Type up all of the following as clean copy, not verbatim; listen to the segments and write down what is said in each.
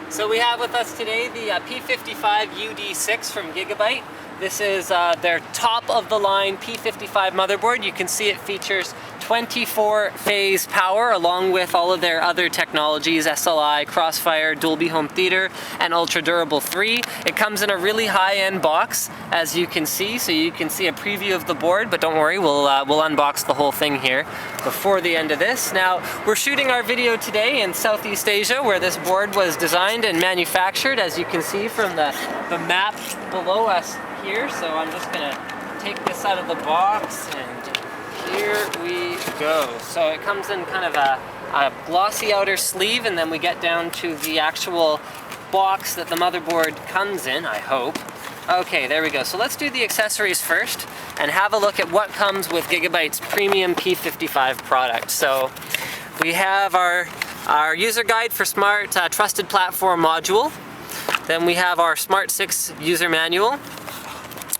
So we have with us today the P55-UD6 from Gigabyte. This is their top-of-the-line P55 motherboard. You can see it features 24-phase power along with all of their other technologies, SLI, Crossfire, Dolby Home Theater, and Ultra Durable 3. It comes in a really high-end box, as you can see, so you can see a preview of the board, but don't worry, we'll unbox the whole thing here before the end of this. Now, we're shooting our video today in Southeast Asia, where this board was designed and manufactured, as you can see from the map below us here. So I'm just gonna take this out of the box, and here we go. So it comes in kind of a glossy outer sleeve, and then we get down to the actual box that the motherboard comes in, I hope. Okay, there we go. So let's do the accessories first and have a look at what comes with Gigabyte's premium P55 product. So we have our user guide for Smart Trusted Platform module. Then we have our Smart 6 user manual.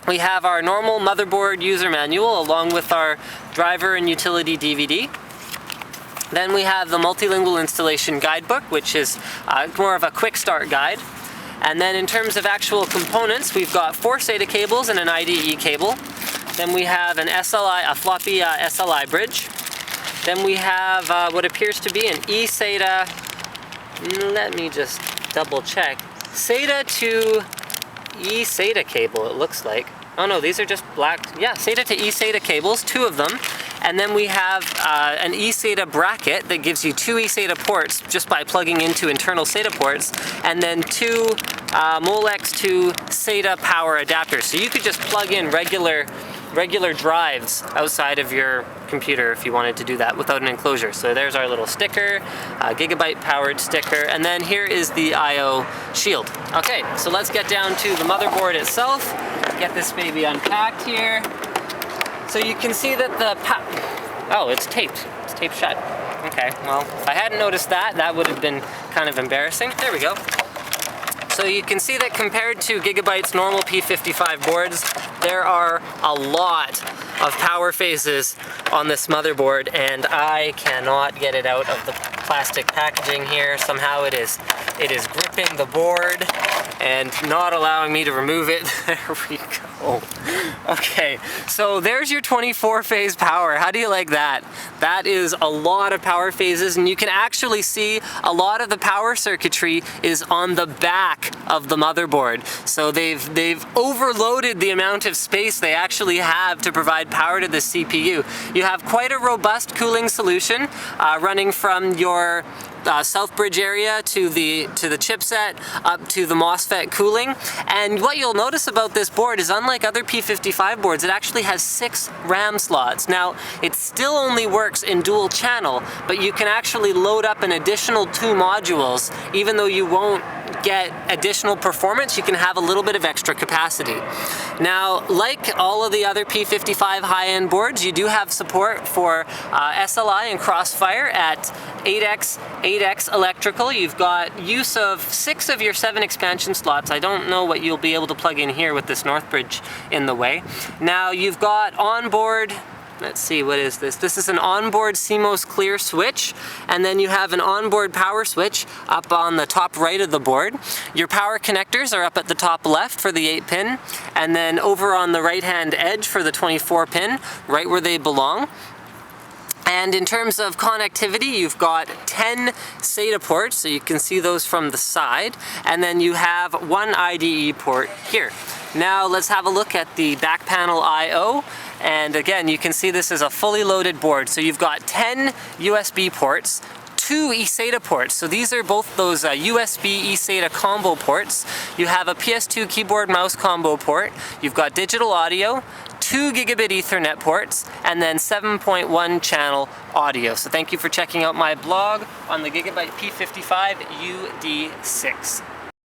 We have our normal motherboard user manual along with our driver and utility DVD. Then we have the multilingual installation guidebook, which is more of a quick start guide. And then in terms of actual components, we've got 4 SATA cables and an IDE cable. Then we have an SLI, a floppy SLI bridge. Then we have what appears to be an eSATA, let me just double check, SATA to eSATA cable, it looks like. Oh no, these are just black, yeah, SATA to eSATA cables, 2 of them. And then we have an eSATA bracket that gives you 2 eSATA ports just by plugging into internal SATA ports, and then 2 Molex to SATA power adapters. So you could just plug in regular drives outside of your computer if you wanted to do that without an enclosure. So there's our little sticker, Gigabyte powered sticker, and then here is the I/O shield. Okay, so let's get down to the motherboard itself, get this baby unpacked here. So you can see that oh, it's taped. It's taped shut. Okay, well, if I hadn't noticed that, that would have been kind of embarrassing. There we go. So you can see that compared to Gigabyte's normal P55 boards, there are a lot of power phases on this motherboard, and I cannot get it out of the plastic packaging here. Somehow it is gripping the board and not allowing me to remove it. There we go. Okay, so there's your 24-phase power. How do you like that? That is a lot of power phases, and you can actually see a lot of the power circuitry is on the back of the motherboard. So they've overloaded the amount of space they actually have to provide power to the CPU. You have quite a robust cooling solution running from your south bridge area to the chipset up to the MOSFET cooling. And what you'll notice about this board is, unlike other P55 boards, it actually has 6 RAM slots. Now, it still only works in dual channel, but you can actually load up an additional 2 modules. Even though you won't get additional performance, you can have a little bit of extra capacity. Now, like all of the other P55 high-end boards, you do have support for SLI and Crossfire at 8x electrical. You've got use of 6 of your 7 expansion slots. I don't know what you'll be able to plug in here with this north bridge in the way. Now, you've got onboard, let's see, what is this? This is an onboard CMOS clear switch, and then you have an onboard power switch up on the top right of the board. Your power connectors are up at the top left for the 8-pin, and then over on the right-hand edge for the 24-pin, right where they belong. And in terms of connectivity, you've got 10 SATA ports, so you can see those from the side, and then you have 1 IDE port here. Now let's have a look at the back panel I/O. And again, you can see this is a fully loaded board. So you've got 10 USB ports, 2 eSATA ports. So these are both those USB eSATA combo ports. You have a PS2 keyboard mouse combo port. You've got digital audio, 2 gigabit Ethernet ports, and then 7.1 channel audio. So thank you for checking out my blog on the Gigabyte P55 UD6.